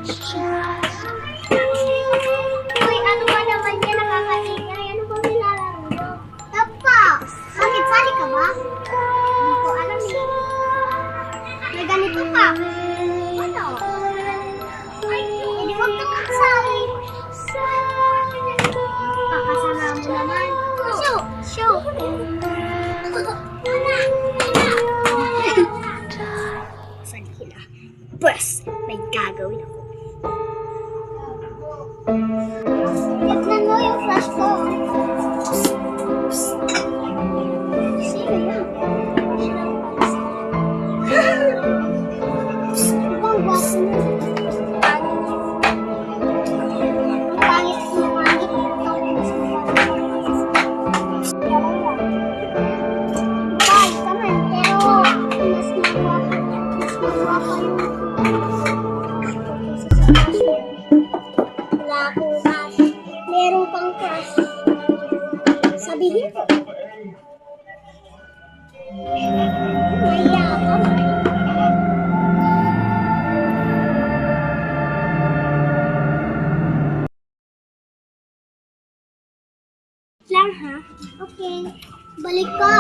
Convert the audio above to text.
Uy, ano ba naman yan? Nakakaingay. Ano ba nilalaro mo? Tapa! Bakit sali ka ba? Hindi ko alam eh. May ganito ka. Ano? Ay, hindi wag ka magsali. Pakasama mo naman. Show! Show! Saan sila? Bus! May gagawin ako. Tignan mo yung flash ko. Sino yan? Ibang gwapo mo. Ang pangit ko na pangit. Bye, come on. Pero mas magwapa yung wala akong crush. Meron pang crush. Sabihin ko. Maya ka. Lang ha? Okay. Balik ka.